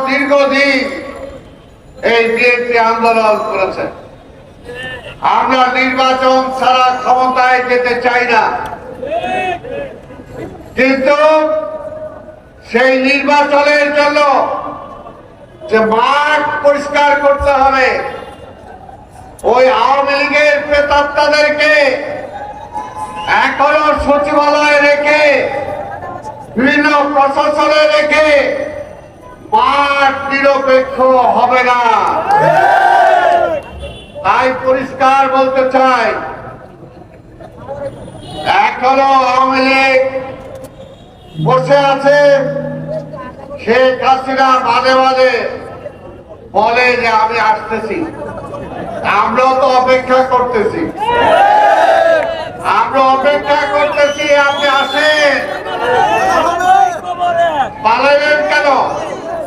দীর্ঘদিন এই বিএনপি আন্দোলন করেছে। আমরা নির্বাচন ছাড়া ক্ষমতায় যেতে চাই না, কিন্তু সেই নির্বাচনের জন্য যে মাঠ পরিষ্কার করতে হবে, ওই আওয়ামী লীগের প্রেতাত্মাদেরকে এখনো সচিবালয়ে রেখে, বিভিন্ন প্রশাসনে রেখে মাঠ নিরপেক্ষ হবে না। তাই পরিষ্কার বলতে চাই, এখনো আওয়ামী লীগ বসে আছে। শেখ হাসিনা মাঝে মাঝে বলে যে আমি আসতেছি, আমরাও তো অপেক্ষা করতেছি, আপনি আসেন, পালাবেন কেন?